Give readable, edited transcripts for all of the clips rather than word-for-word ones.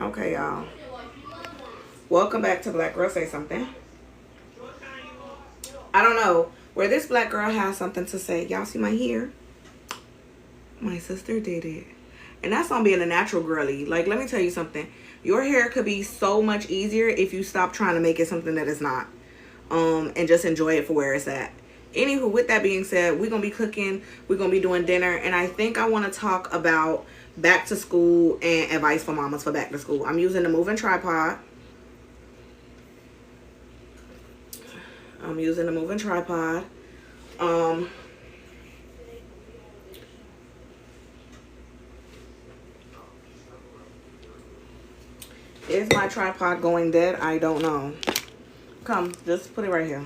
Okay, y'all. Welcome back to Black Girl Say Something. I don't know where this black girl has something to say. Y'all see my hair? My sister did it. And that's on being a natural girly. Like, let me tell you something. Your hair could be so much easier if you stop trying to make it something that it's not. And just enjoy it for where it's at. Anywho, with that being said, we're going to be cooking. We're going to be doing dinner. And I think I want to talk about back to school and advice for mamas for back to school. I'm using the moving tripod. Is my tripod going dead? I don't know. Come, just put it right here.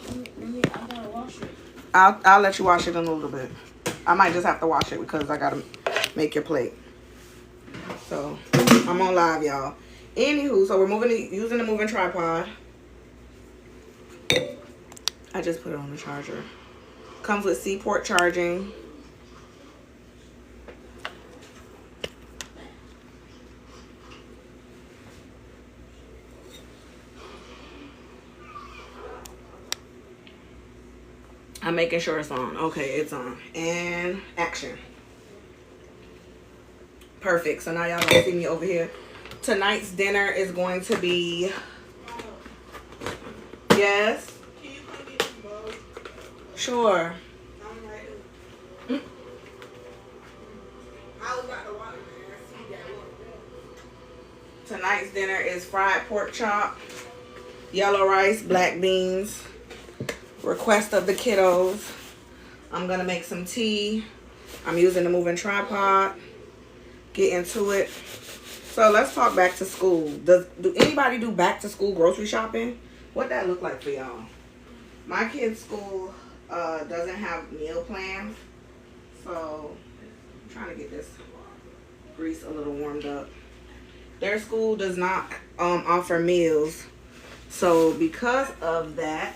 I gotta wash it. I'll let you wash it in a little bit. I might just have to wash it because I gotta make your plate. So I'm on live, y'all. Anywho, so we're using the moving tripod. I just put it on the charger. Comes with C-port charging. I'm making sure it's on. Okay, it's on. And action. Perfect. So now y'all gonna see me over here. Tonight's dinner is going to be... Yes? Can you come get some bowls? Sure. I'm right here. I was about to water there. I see that one. Tonight's dinner is fried pork chop, yellow rice, black beans. Request of the kiddos. I'm gonna make some tea. I'm using the moving tripod. Get into it. So let's talk back to school. Do anybody do back to school grocery shopping? What that look like for y'all? My kids' school doesn't have meal plans, so I'm trying to get this grease a little warmed up. Their school does not offer meals, so because of that,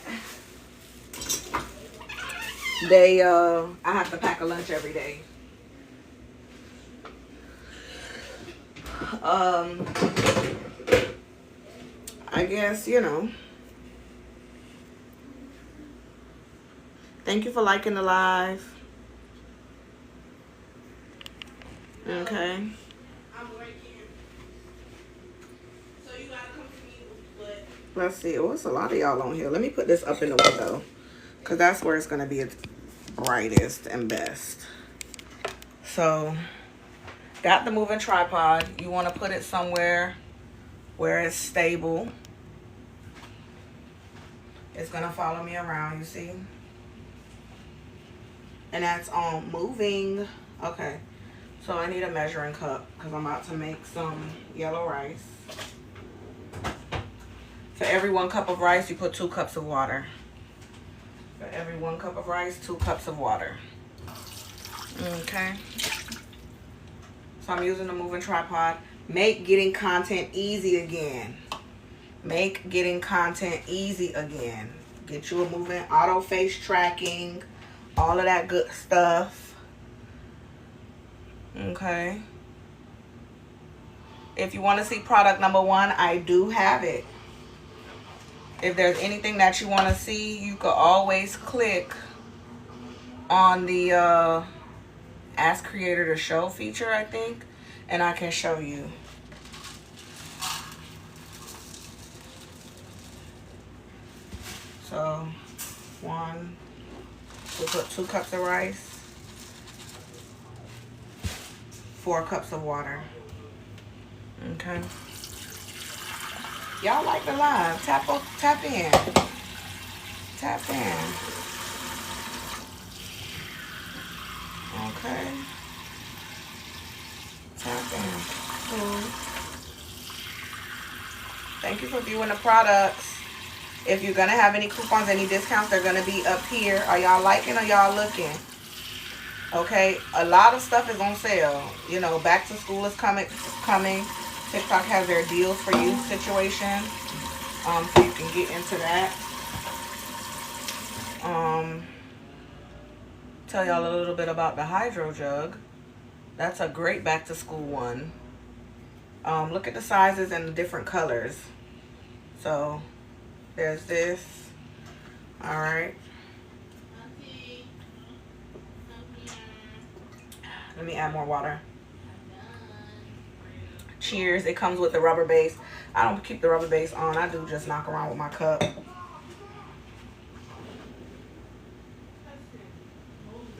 I have to pack a lunch every day. I guess, you know. Thank you for liking the live. Okay. I'm right here. So you gotta come to me, but... Let's see. Oh, it's a lot of y'all on here. Let me put this up in the window, because that's where it's going to be its brightest and best. So, got the moving tripod. You want to put it somewhere where it's stable. It's going to follow me around, you see? And that's on moving. Okay. So, I need a measuring cup because I'm about to make some yellow rice. For every 1 cup of rice, you put 2 cups of water. For every 1 cup of rice, 2 cups of water. Okay. So I'm using the moving tripod. Make getting content easy again. Make getting content easy again. Get you a moving auto face tracking. All of that good stuff. Okay. If you want to see product number 1, I do have it. If there's anything that you want to see, you could always click on the Ask Creator to Show feature, I think, and I can show you. So, we'll put 2 cups of rice, 4 cups of water. Okay. Y'all like the live. Tap in. Tap in. Okay. Tap in. Cool. Thank you for viewing the products. If you're going to have any coupons, any discounts, they're going to be up here. Are y'all liking or y'all looking? Okay. A lot of stuff is on sale. You know, back to school is coming. TikTok has their deals for you situation, so you can get into that. Tell y'all a little bit about the hydro jug. That's a great back to school one. Look at the sizes and the different colors. So there's this. All right. Let me add more water. Cheers. It comes with the rubber base. I don't keep the rubber base on. I do just knock around with my cup.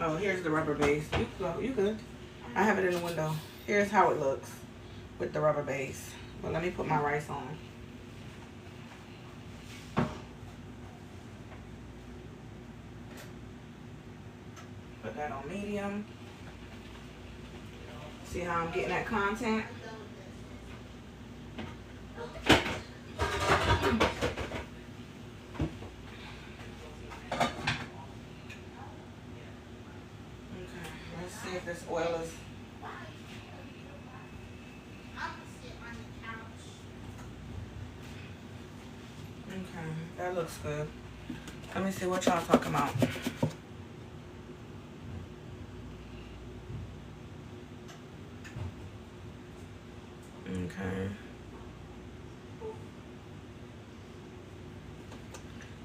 Oh, here's the rubber base. You good. I have it in the window. Here's how it looks with the rubber base. But let me put my rice on. Put that on medium. See how I'm getting that content? If this oil is okay, that looks good. Let me see what y'all talking about. Okay.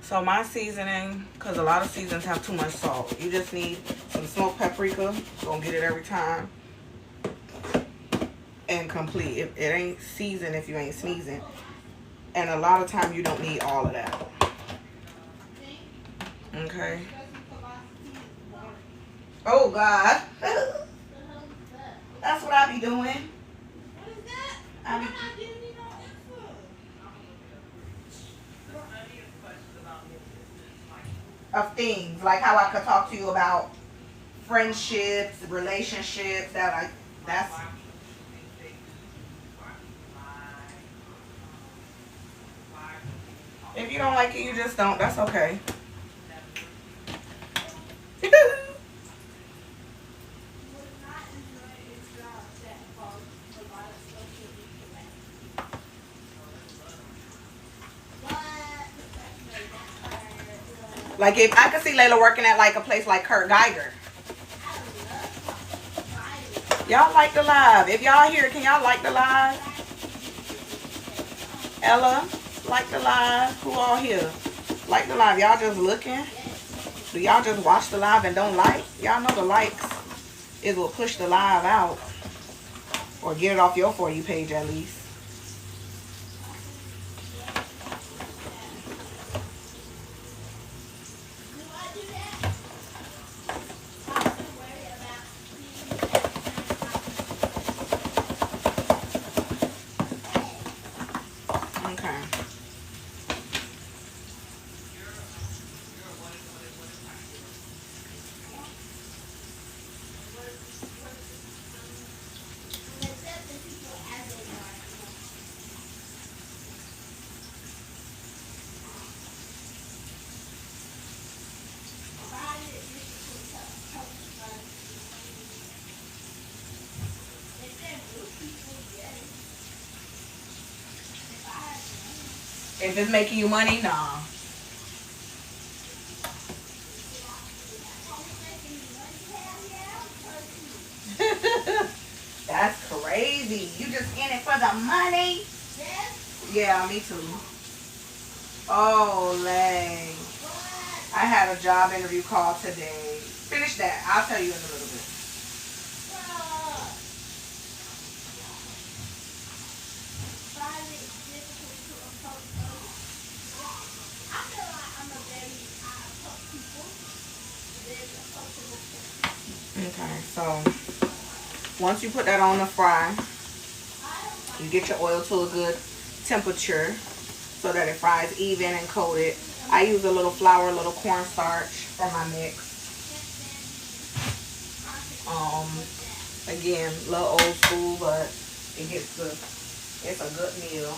So my seasoning, because a lot of seasons have too much salt. You just need some smoked paprika. Gonna get it every time. And complete. It ain't seasoned if you ain't sneezing. And a lot of time you don't need all of that. Okay. Oh God. That's what I be doing. What is that? I be of things, like how I could talk to you about friendships, relationships, that's if you don't like it, you just don't. That's okay. Like if I could see Layla working at like a place like Kurt Geiger. Y'all like the live. If y'all here, can y'all like the live? Ella, like the live. Who all here? Like the live. Y'all just looking? Do y'all just watch the live and don't like? Y'all know the likes is what push the live out. Or get it off your For You page at least. If it's making you money, nah. That's crazy. You just in it for the money? Yes. Yeah, me too. Oh, Lay. I had a job interview call today. Finish that. I'll tell you in a little bit. Okay, so once you put that on the fry, you get your oil to a good temperature so that it fries even and coated. I use a little flour, a little cornstarch for my mix. Again, a little old school, but it gets good. It's a good meal.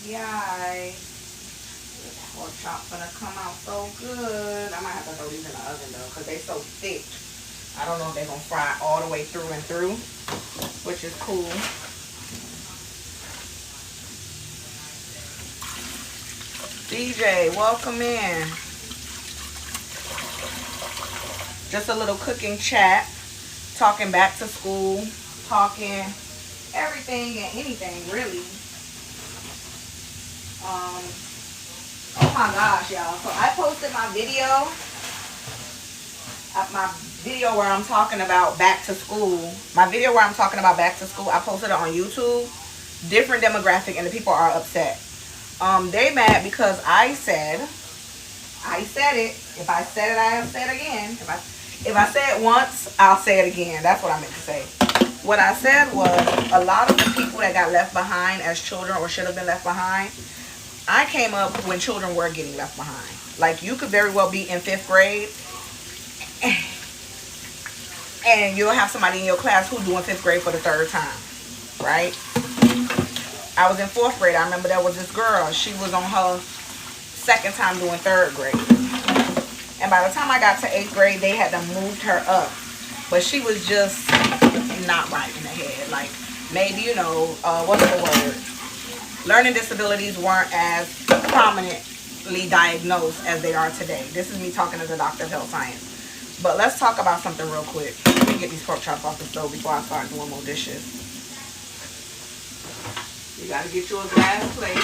Yay. This pork chop's gonna come out so good. I might have to throw these in the oven though, because they're so thick. I don't know if they're gonna fry all the way through and through, which is cool. DJ, welcome in. Just a little cooking chat, talking back to school, talking everything and anything really. Oh my gosh, y'all. So I posted my video. Where I'm talking about back to school. My video where I'm talking about back to school, I posted it on YouTube. Different demographic, and the people are upset. They mad because I said it. If I said it, I'll say it again. If I say it once, I'll say it again. That's what I meant to say. What I said was, a lot of the people that got left behind as children or should have been left behind, I came up when children were getting left behind. Like, you could very well be in 5th grade and you'll have somebody in your class who's doing 5th grade for the 3rd time, right? I was in 4th grade. I remember there was this girl. She was on her 2nd time doing 3rd grade. And by the time I got to 8th grade, they had to move her up. But she was just not right in the head. Like, maybe, you know, what's the word? Learning disabilities weren't as prominently diagnosed as they are today. This is me talking as a doctor of health science. But let's talk about something real quick. Let me get these pork chops off the stove before I start doing more dishes. You gotta get you a glass plate.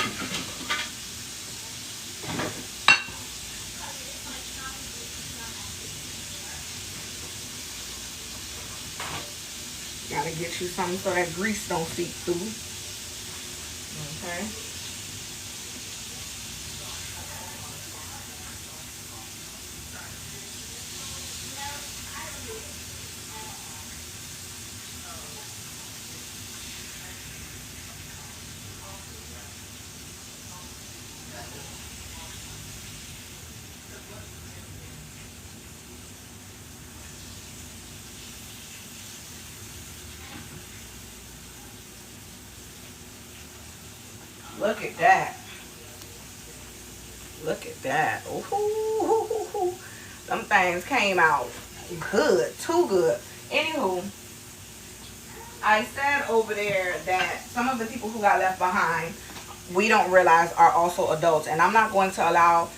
Gotta get you something so that grease don't seep through. Okay. Look at that. Look at that. Ooh, them things came out good. Too good. Anywho, I said over there that some of the people who got left behind, we don't realize are also adults. And I'm not going to allow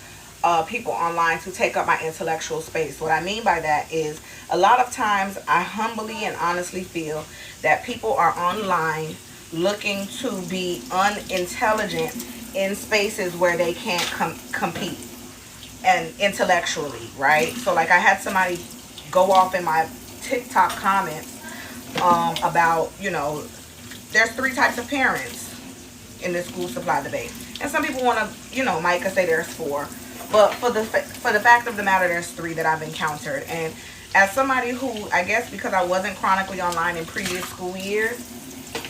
people online to take up my intellectual space. What I mean by that is, a lot of times I humbly and honestly feel that people are online looking to be unintelligent in spaces where they can't compete and intellectually, right? So like, I had somebody go off in my TikTok comments about, you know, there's 3 types of parents in this school supply debate, and some people want to, you know, might say there's 4, but for the fact of the matter, there's 3 that I've encountered. And as somebody who, I guess because I wasn't chronically online in previous school years,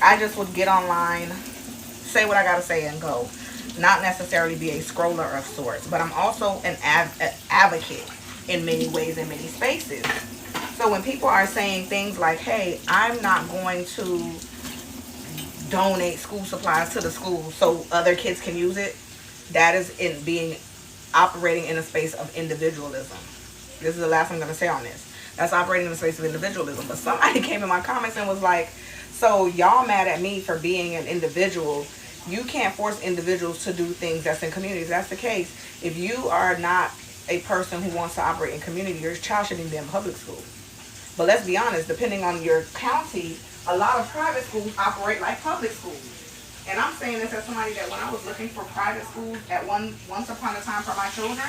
I just would get online, say what I gotta say, and go. Not necessarily be a scroller of sorts, but I'm also an advocate in many ways, in many spaces. So when people are saying things like, hey, I'm not going to donate school supplies to the school so other kids can use it, that is operating in a space of individualism. This is the last thing I'm going to say on this. That's operating in a space of individualism. But somebody came in my comments and was like, so y'all mad at me for being an individual. You can't force individuals to do things that's in communities. That's the case. If you are not a person who wants to operate in community, your child shouldn't be in public school. But let's be honest, depending on your county, a lot of private schools operate like public schools. And I'm saying this as somebody that when I was looking for private schools at once upon a time for my children,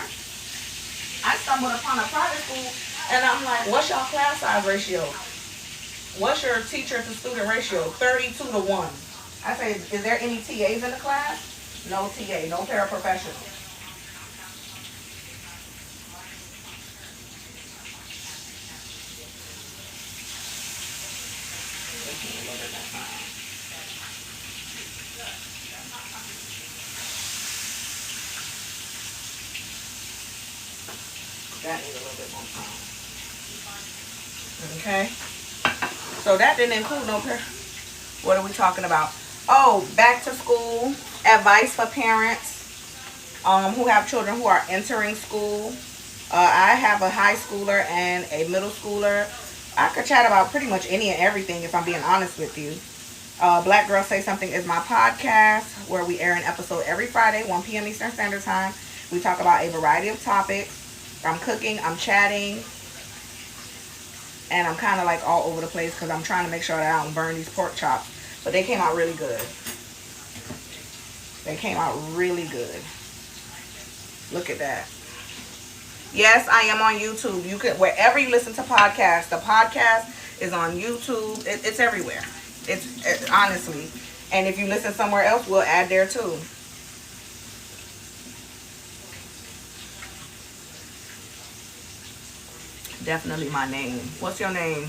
I stumbled upon a private school and I'm like, what's your class size ratio? What's your teacher to student ratio? 32 to 1. I say, is there any TAs in the class? No TA, no paraprofessional. That needs a little bit more time. Okay. So that didn't include no what are we talking about? Oh, back to school advice for parents who have children who are entering school. I have a high schooler and a middle schooler. I could chat about pretty much any and everything if I'm being honest with you. Black Girls Say Something is my podcast where we air an episode every Friday, 1 p.m. Eastern Standard Time. We talk about a variety of topics. I'm cooking, I'm chatting, And I'm kind of like all over the place because I'm trying to make sure that I don't burn these pork chops. But they came out really good. They came out really good. Look at that. Yes, I am on YouTube. You can, wherever you listen to podcasts, the podcast is on YouTube. It's everywhere. It's honestly. And if you listen somewhere else, we'll add there too. Definitely my name. What's your name?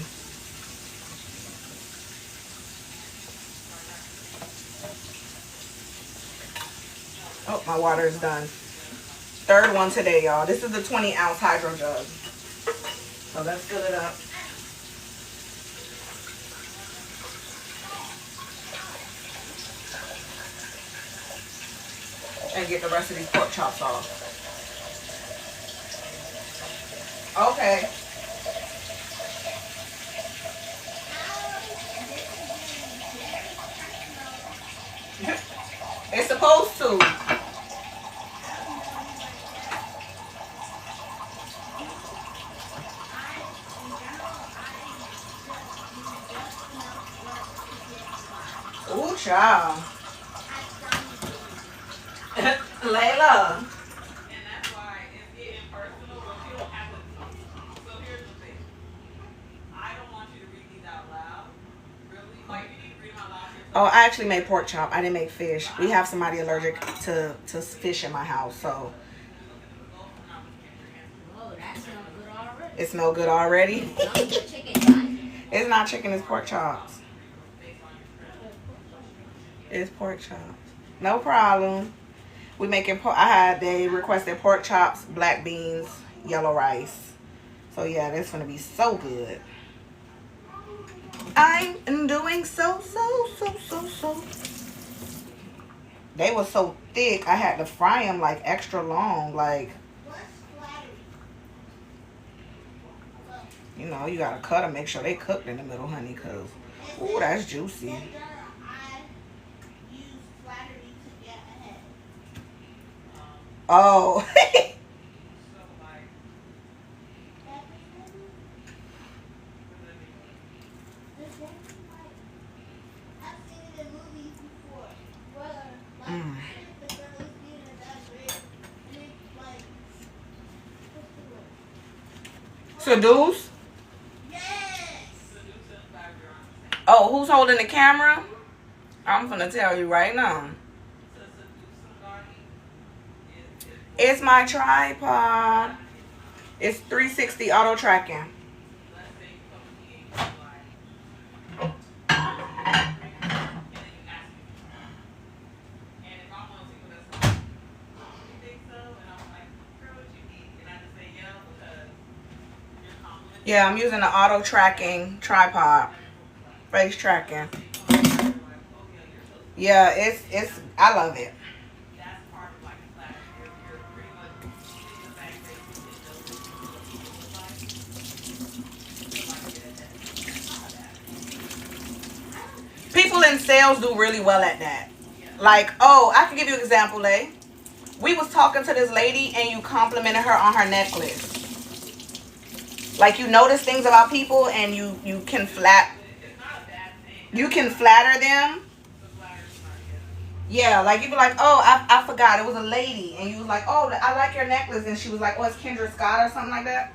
Oh, my water is done. Third one today, y'all. This is the 20-ounce hydro jug. So let's fill it up. And get the rest of these pork chops off. Okay. It's supposed to. Ooh, child. Layla. And that's why it's getting personal, but you don't have to. So here's the thing. I don't want you to read these out loud. Really? Like, you need to read them out loud. Oh, I actually made pork chop. I didn't make fish. We have somebody allergic to fish in my house, so. Oh, that smells good already. It smells good already. Chicken. It's not chicken, it's pork chops. It's pork chops. No problem. We making they requested pork chops, black beans, yellow rice. So yeah, that's gonna be so good. I'm doing so. They were so thick, I had to fry them like extra long. Like, you know, you gotta cut them, make sure they cooked in the middle, honey, cause ooh, that's juicy. Oh. Seduce? Oh, who's holding the camera? I'm gonna tell you right now. It's my tripod. It's 360 auto tracking. Yeah, I'm using the auto tracking tripod. Face tracking. Yeah, it's I love it. People in sales do really well at that. Like, oh, I can give you an example, Lay. We was talking to this lady and you complimented her on her necklace. Like, you notice things about people and you can flatter them. Yeah, like you be like, oh, I forgot it was a lady, and you was like, oh, I like your necklace, and she was like, oh, it's Kendra Scott or something like that.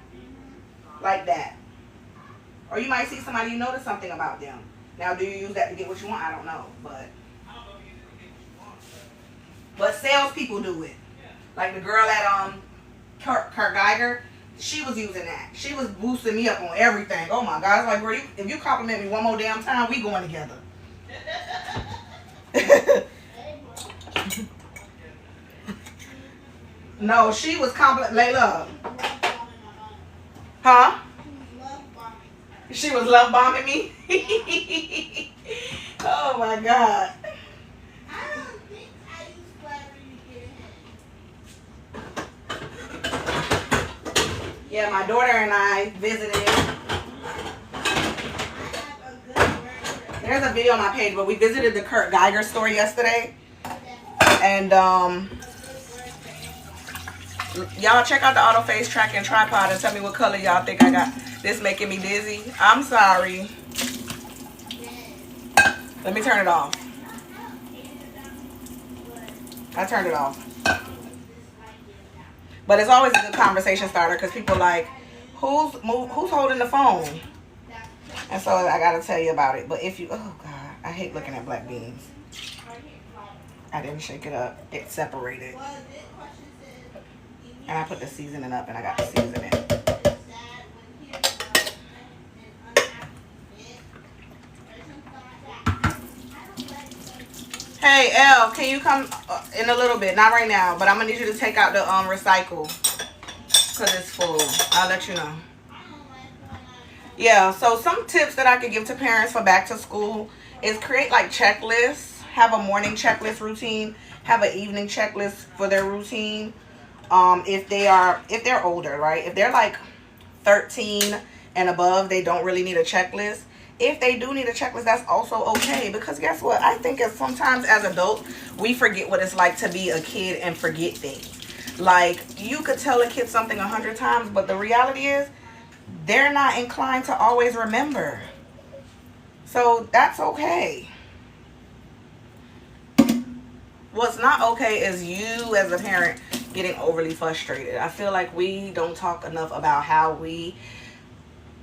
Like that. Or you might see somebody, you notice something about them. Now, do you use that to get what you want? I don't know, but salespeople do it. Like the girl at Kurt Geiger, she was using that. She was boosting me up on everything. Oh my God, it's like, girl, if you compliment me one more damn time, we going together. No, she was Layla. Huh? She was love bombing me. Oh my God. I don't think I use flattery to get ahead. Yeah, my daughter and I visited. There's a video on my page, but we visited the Kurt Geiger store yesterday. And y'all check out the auto face tracking tripod and tell me what color y'all think I got. This making me dizzy. I'm sorry. Let me turn it off. I turned it off. But it's always a good conversation starter because people like, who's holding the phone? And so I gotta tell you about it. But if you, oh God, I hate looking at black beans. I didn't shake it up. It separated. And I put the seasoning up and I got to season it. Hey, Elle, can you come in a little bit? Not right now, but I'm going to need you to take out the recycle because it's full. I'll let you know. Yeah, so some tips that I could give to parents for back to school is create like checklists. Have a morning checklist routine. Have an evening checklist for their routine. If they're older, right? If they're like 13 and above, they don't really need a checklist. If they do need a checklist, that's also okay. Because guess what? I think sometimes as adults, we forget what it's like to be a kid and forget things. Like, you could tell a kid something 100 times, but the reality is, they're not inclined to always remember. So that's okay. What's not okay is you as a parent getting overly frustrated. I feel like we don't talk enough about how we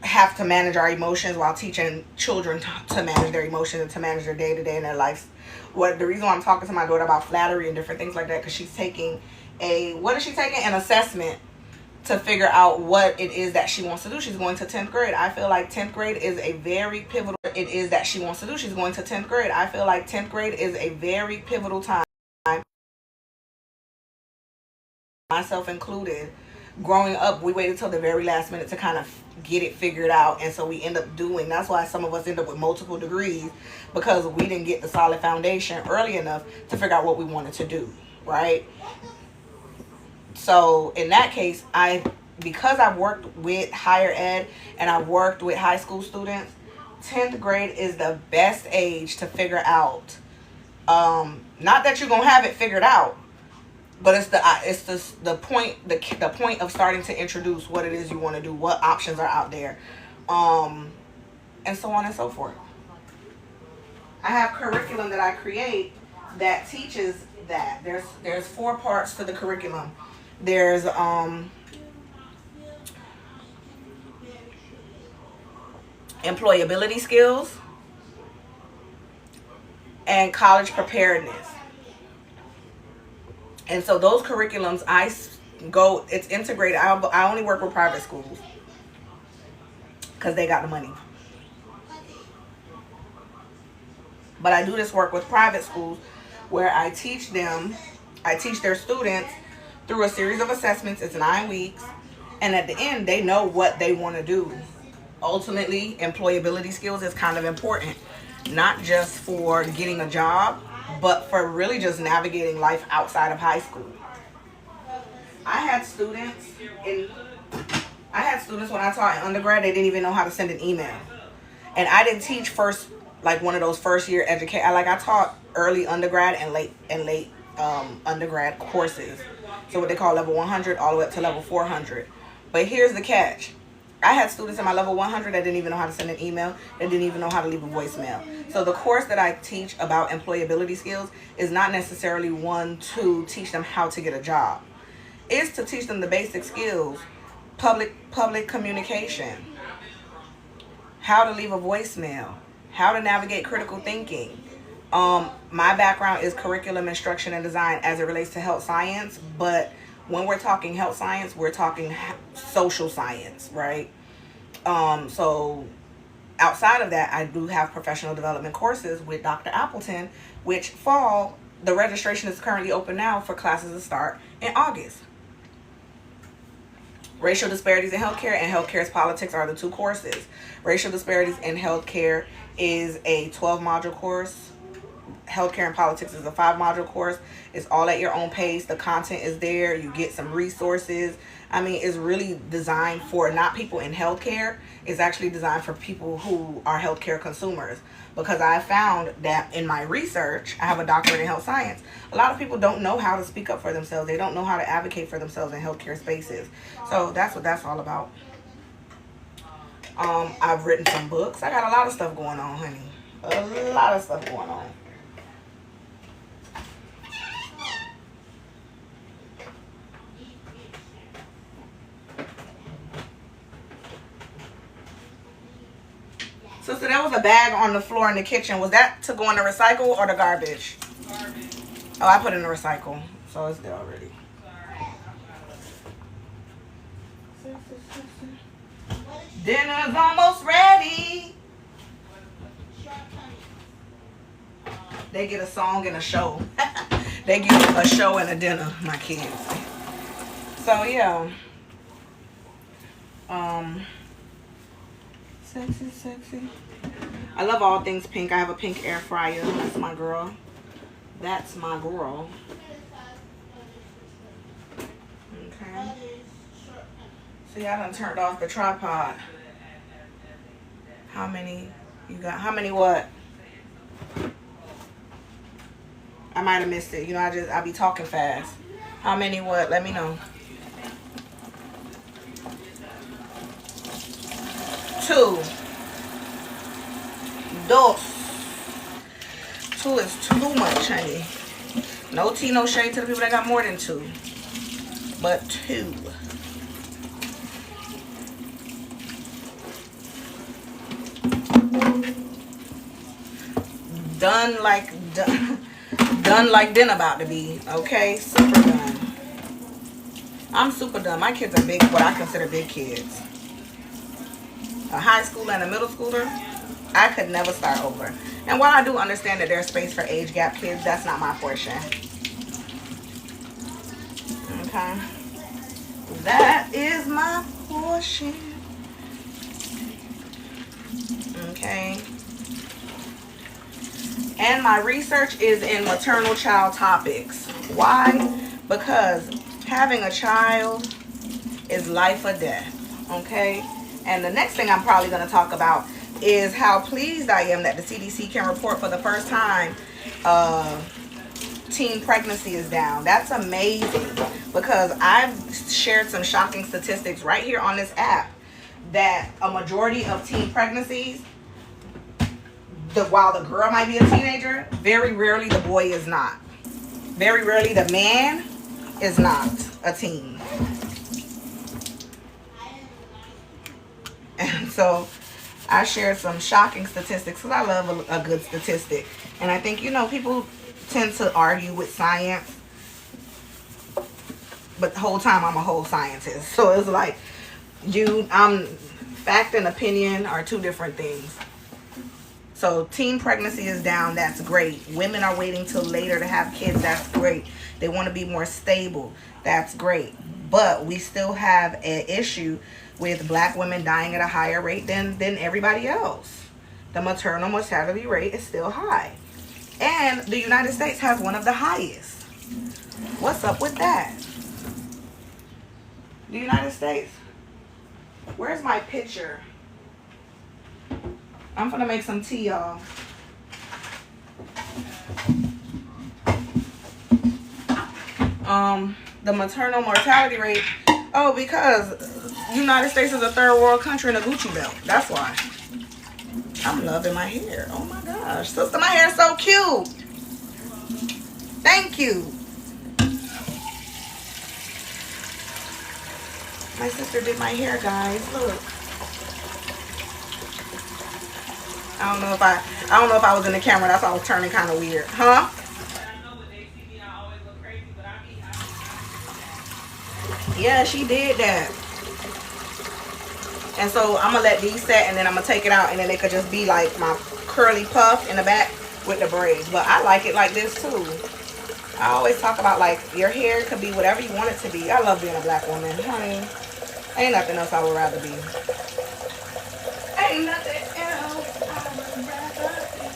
have to manage our emotions while teaching children to manage their emotions and to manage their day-to-day in their lives. The reason why I'm talking to my daughter about flattery and different things like that, because she's taking an assessment to figure out what it is that she wants to do. She's going to 10th grade. I feel like 10th grade is a very pivotal. It is that she wants to do. She's going to 10th grade. I feel like 10th grade is a very pivotal time. Myself included. Growing up, we waited till the very last minute to kind of get it figured out, and so we end up doing. That's why some of us end up with multiple degrees, because we didn't get the solid foundation early enough to figure out what we wanted to do, right? So in that case, because I've worked with higher ed and I've worked with high school students, 10th grade is the best age to figure out. Not that you're gonna have it figured out, but it's the point of starting to introduce what it is you want to do, what options are out there, and so on and so forth. I have curriculum that I create that teaches that. There's 4 parts to the curriculum. There's employability skills and college preparedness. And so those curriculums, it's integrated. I only work with private schools because they got the money. But I do this work with private schools where I teach their students through a series of assessments. It's 9 weeks. And at the end, they know what they want to do. Ultimately, employability skills is kind of important, not just for getting a job, but for really just navigating life outside of high school. I had students when I taught in undergrad, they didn't even know how to send an email. And I didn't teach one of those first year education. I taught early undergrad and late undergrad courses. So what they call level 100 all the way up to level 400. But here's the catch. I had students in my level 100 that didn't even know how to send an email. That didn't even know how to leave a voicemail. So the course that I teach about employability skills is not necessarily one to teach them how to get a job. It's to teach them the basic skills, public communication, how to leave a voicemail, how to navigate critical thinking. My background is curriculum instruction and design as it relates to health science, but when we're talking health science, we're talking social science, right? So outside of that, I do have professional development courses with Dr. Appleton, which the registration is currently open now for classes to start in August. Racial disparities in healthcare and healthcare's politics are the 2 courses. Racial disparities in healthcare is a 12-module course. Healthcare and politics is a 5-module course. It's all at your own pace. The content is there. You get some resources. I mean, it's really designed for not people in healthcare. It's actually designed for people who are healthcare consumers. Because I found that in my research, I have a doctorate in health science. A lot of people don't know how to speak up for themselves. They don't know how to advocate for themselves in healthcare spaces. So that's what that's all about. I've written some books. I got a lot of stuff going on, honey. A lot of stuff going on. Sister, there was a bag on the floor in the kitchen. Was that to go in the recycle or the garbage? Garbage. Oh, I put it in the recycle. So it's there already. Dinner's almost ready. They get a song and a show. They get a show and a dinner, my kids. So yeah. Sexy. I love all things pink. I have a pink air fryer. That's my girl. That's my girl. Okay. See, I done turned off the tripod. How many you got? How many what? I might have missed it. You know, I be talking fast. How many what? Let me know. 2. 2. 2 is too much, honey. No tea, no shade to the people that got more than 2. But 2. Done like dinner about to be. Okay, super done. I'm super done. My kids are big, what I consider big kids. A high schooler and a middle schooler, I could never start over. And while I do understand that there's space for age gap kids, that's not my portion. Okay. That is my portion. Okay. And my research is in maternal child topics. Why? Because having a child is life or death. Okay? And the next thing I'm probably going to talk about is how pleased I am that the CDC can report for the first time teen pregnancy is down. That's amazing, because I've shared some shocking statistics right here on this app that a majority of teen pregnancies, while the girl might be a teenager, very rarely the boy is not. Very rarely the man is not a teen. And so I shared some shocking statistics because I love a good statistic. And I think, you know, people tend to argue with science, but the whole time I'm a whole scientist. So it's like, fact and opinion are two different things. So teen pregnancy is down. That's great. Women are waiting till later to have kids. That's great. They want to be more stable. That's great. But we still have an issue with black women dying at a higher rate than everybody else. The maternal mortality rate is still high. And the United States has one of the highest. What's up with that? The United States. Where's my picture? I'm gonna make some tea, y'all. The maternal mortality rate. Oh, because United States is a third world country in a Gucci belt. That's why. I'm loving my hair. Oh my gosh. Sister, my hair is so cute. Thank you. My sister did my hair, guys. Look. I don't know if I was in the camera. That's why I was turning kind of weird. Huh? Yeah, she did that. And so I'm going to let these set, and then I'm going to take it out, and then it could just be like my curly puff in the back with the braids. But I like it like this too. I always talk about, like, your hair could be whatever you want it to be. I love being a black woman. Honey, ain't nothing else I would rather be. Ain't nothing else I would rather be.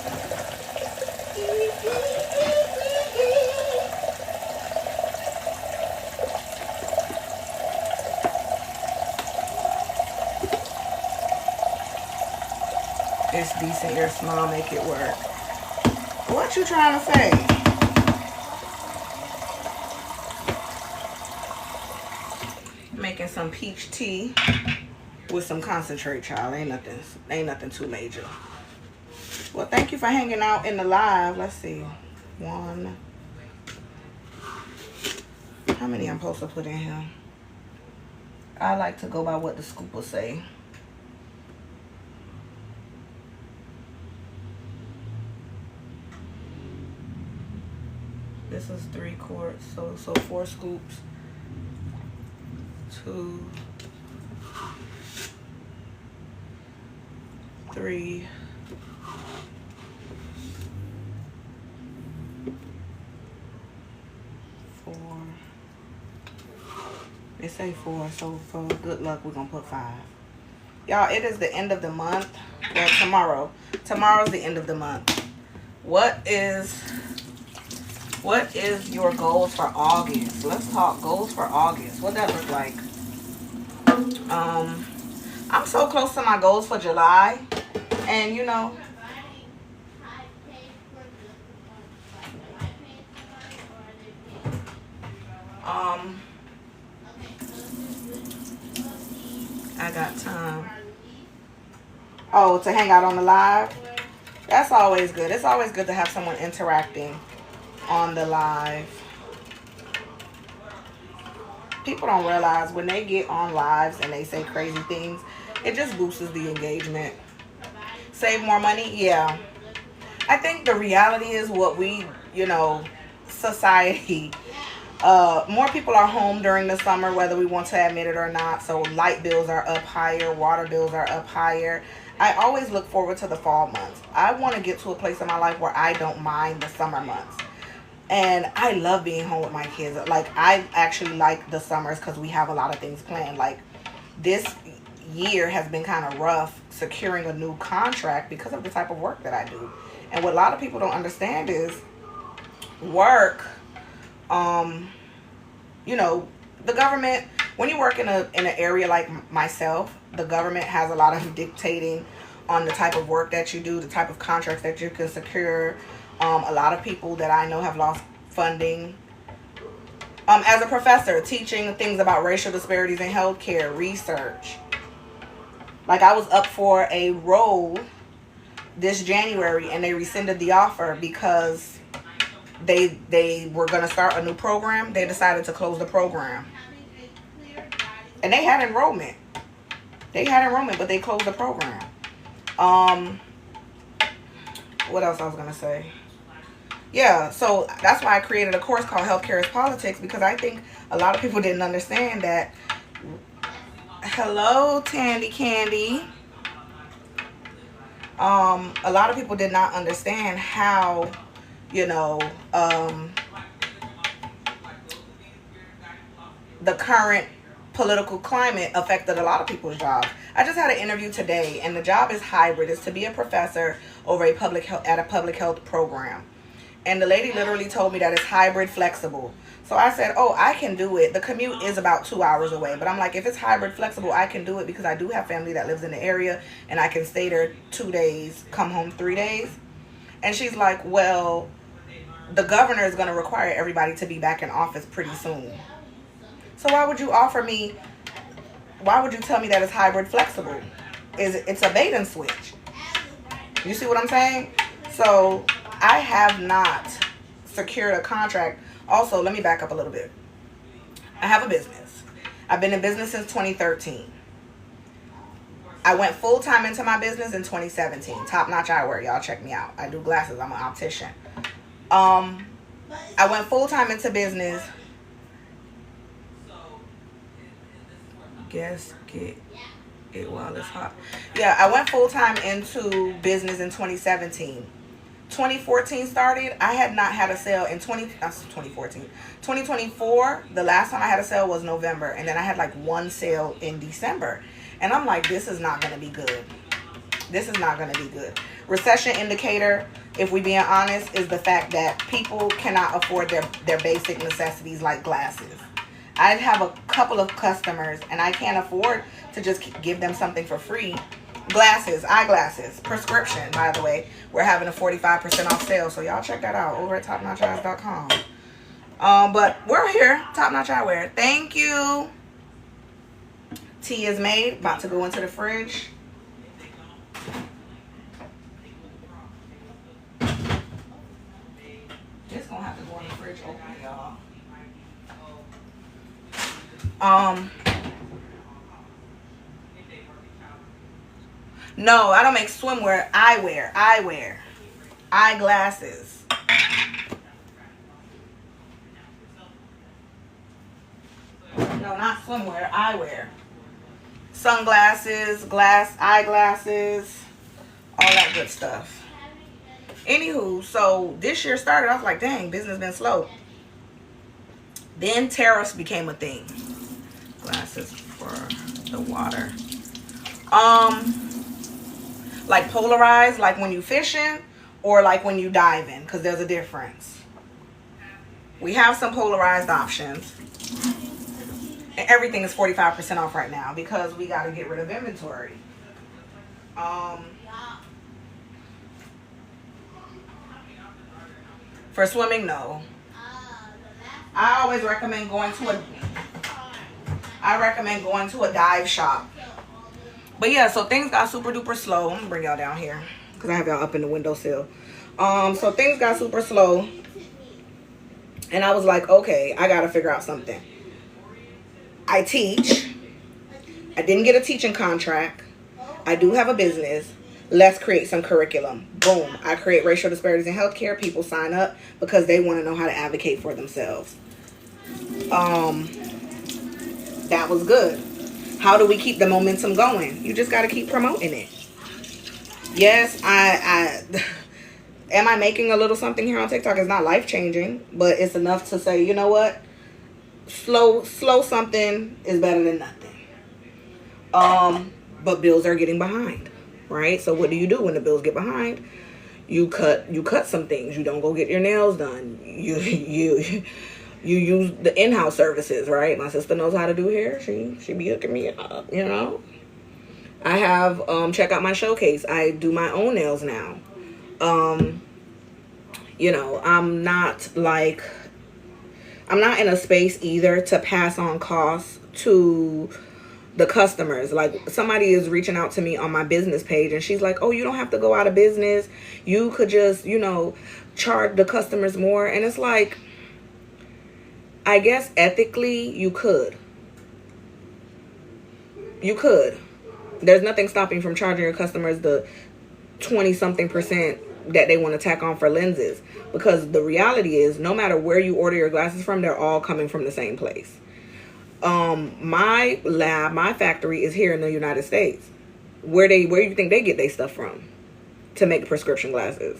It's decent. Your smile make it work. What you trying to say? Making some peach tea. with some concentrate, child. Ain't nothing too major. Well, thank you for hanging out in the live. Let's see. One. How many I'm supposed to put in here? I like to go by what the scoopers say. This is 3 quarts, so 4 scoops. 2, 3, 4. They say 4, so for good luck, we're gonna put 5. Y'all, it is the end of the month. Well, tomorrow. Tomorrow's the end of the month. What is your goals for August? Let's talk goals for August. What that look like? I'm so close to my goals for July, and you know, I got time. Oh, to hang out on the live? That's always good. It's always good to have someone interacting on the live. People don't realize when they get on lives and they say crazy things, it just boosts the engagement. Save more money? Yeah. I think the reality is what we, you know, society, more people are home during the summer, whether we want to admit it or not. So light bills are up higher, water bills are up higher. I always look forward to the fall months. I want to get to a place in my life where I don't mind the summer months. And I love being home with my kids. Like, I actually like the summers because we have a lot of things planned. Like, this year has been kind of rough securing a new contract because of the type of work that I do. And what a lot of people don't understand is work, you know, the government, when you work in an area like myself, the government has a lot of dictating on the type of work that you do, the type of contracts that you can secure. A lot of people that I know have lost funding. As a professor, teaching things about racial disparities in healthcare, research. Like, I was up for a role this January and they rescinded the offer because they were going to start a new program. They decided to close the program. And they had enrollment. But they closed the program. What else I was going to say? Yeah, so that's why I created a course called Healthcare is Politics, because I think a lot of people didn't understand that. Hello, Tandy Candy. A lot of people did not understand how, you know, the current political climate affected a lot of people's jobs. I just had an interview today, and the job is hybrid. It's to be a professor over at a public health program. And the lady literally told me that it's hybrid flexible. So I said, oh, I can do it. The commute is about 2 hours away. But I'm like, if it's hybrid flexible, I can do it because I do have family that lives in the area. And I can stay there 2 days, come home 3 days. And she's like, well, the governor is going to require everybody to be back in office pretty soon. So why would you tell me that it's hybrid flexible? It's a bait and switch. You see what I'm saying? So I have not secured a contract. Also, let me back up a little bit. I have a business. I've been in business since 2013. I went full-time into my business in 2017. Top Notch Eyewear. Y'all check me out. I do glasses. I'm an optician. I went full-time into business. Get it while it's hot. Yeah, I went full-time into business in 2017. 2014 started. I had not had a sale in 2014. 2024, the last time I had a sale was November. And then I had like one sale in December. And I'm like, this is not going to be good. This is not going to be good. Recession indicator, if we being honest, is the fact that people cannot afford their basic necessities like glasses. I have a couple of customers and I can't afford to just give them something for free. Glasses, eyeglasses, prescription, by the way. We're having a 45% off sale, so y'all check that out over at topnotcheyes.com. But we're here, Top Notch Eyewear. Thank you. Tea is made. About to go into the fridge. It's gonna have to go in the fridge open, y'all. No, I don't make swimwear. Eyewear. Eyeglasses. No, not swimwear. Eyewear. Sunglasses, eyeglasses, all that good stuff. Anywho, so this year started off like, dang, business been slow. Then tariffs became a thing. Glasses for the water. Like polarized, like when you fishing or like when you diving, because there's a difference. We have some polarized options. And everything is 45% off right now because we got to get rid of inventory. For swimming, no. I always recommend going to a dive shop. But yeah, so things got super duper slow. I'm gonna bring y'all down here because I have y'all up in the windowsill. So things got super slow, and I was like, okay, I gotta figure out something. I teach. I didn't get a teaching contract. I do have a business. Let's create some curriculum. Boom. I create racial disparities in healthcare. People sign up because they want to know how to advocate for themselves. That was good. How do we keep the momentum going? You just got to keep promoting it. Yes, I am I making a little something here on TikTok? It's not life-changing, but it's enough to say, you know what? Slow something is better than nothing. But bills are getting behind, right? So what do you do when the bills get behind? You cut some things. You don't go get your nails done. You use the in-house services, right? My sister knows how to do hair. She be hooking me up, you know. I have check out my showcase. I do my own nails now. You know, I'm not in a space either to pass on costs to the customers. Like, somebody is reaching out to me on my business page and she's like, oh, you don't have to go out of business. You could just, you know, charge the customers more. And it's like, I guess ethically you could. There's nothing stopping you from charging your customers the 20-something% that they want to tack on for lenses. Because the reality is, no matter where you order your glasses from, they're all coming from the same place. My lab, my factory is here in the United States. Where do you think they get their stuff from to make prescription glasses?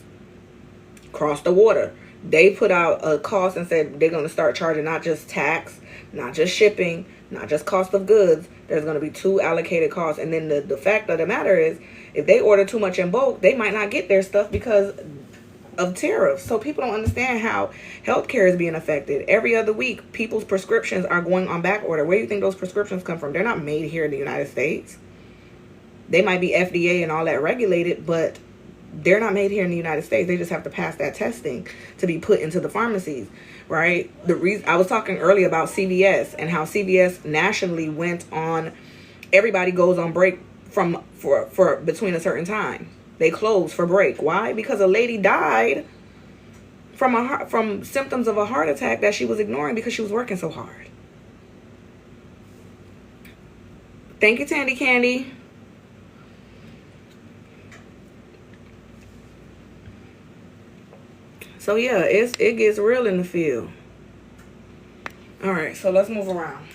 Across the water. They put out a cost and said they're going to start charging not just tax, not just shipping, not just cost of goods. There's going to be 2 allocated costs. And then the fact of the matter is, if they order too much in bulk, they might not get their stuff because of tariffs. So people don't understand how healthcare is being affected. Every other week, people's prescriptions are going on back order. Where do you think those prescriptions come from? They're not made here in the United States. They might be FDA and all that regulated, but they're not made here in the United States. They just have to pass that testing to be put into the pharmacies, right? The reason I was talking earlier about CVS and how CVS nationally went on, everybody goes on break for between a certain time. They close for break. Why? Because a lady died from symptoms of a heart attack that she was ignoring because she was working so hard. Thank you, Tandy Candy. So yeah, it gets real in the field. All right, so let's move around.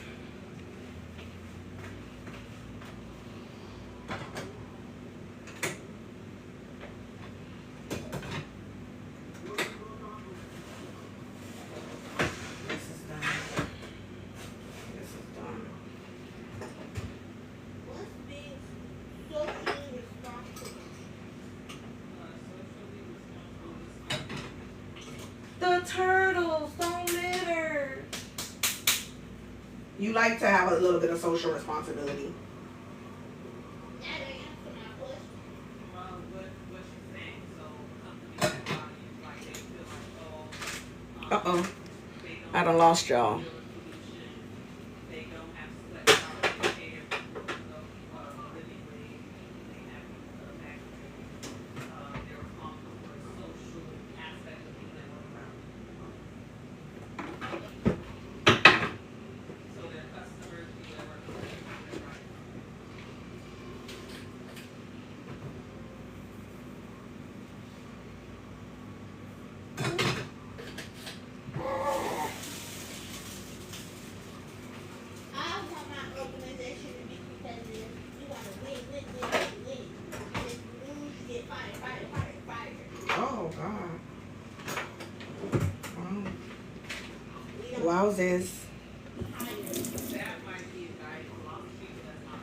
The turtles don't litter. You like to have a little bit of social responsibility. Uh-oh. I done lost y'all. Oh, God. Wow. Wowzers. That might be a guy. A lot of people that's not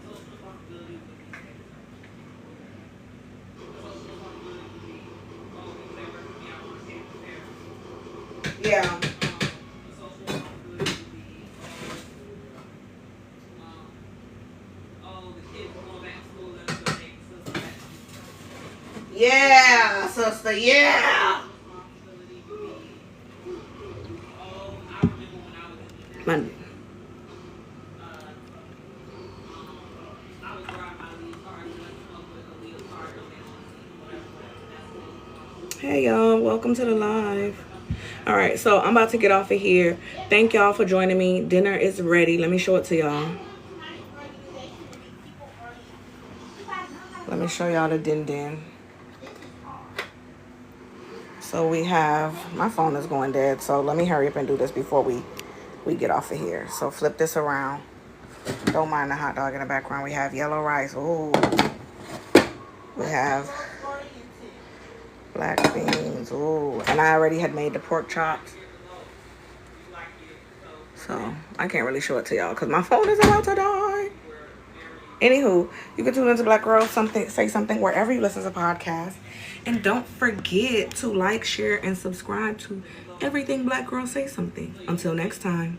social responsibility would be social responsibility would be, oh, you say work with me, I want to stay with parents. Yeah. The social responsibility would be, oh, the kids are going back to school and it's going to take the sister back to school. Yeah, sister. Yeah. Responsibility would be, oh, I remember when I was in the Man. I was driving my leotard and let's come up with a leotard donation, whatever. That's Hey y'all, welcome to the live. All right, so I'm about to get off of here. Thank y'all for joining me. Dinner is ready. Let me show it to y'all. Let me show y'all the din. So we have, my phone is going dead, so let me hurry up and do this before we get off of here. So flip this around. Don't mind the hot dog in the background. We have yellow rice. Ooh. We have black beans. Ooh. And I already had made the pork chops. So I can't really show it to y'all because my phone is about to die. Anywho, you can tune into Black Girl Say Something wherever you listen to podcasts. And don't forget to like, share, and subscribe to everything Black Girl Say Something. Until next time.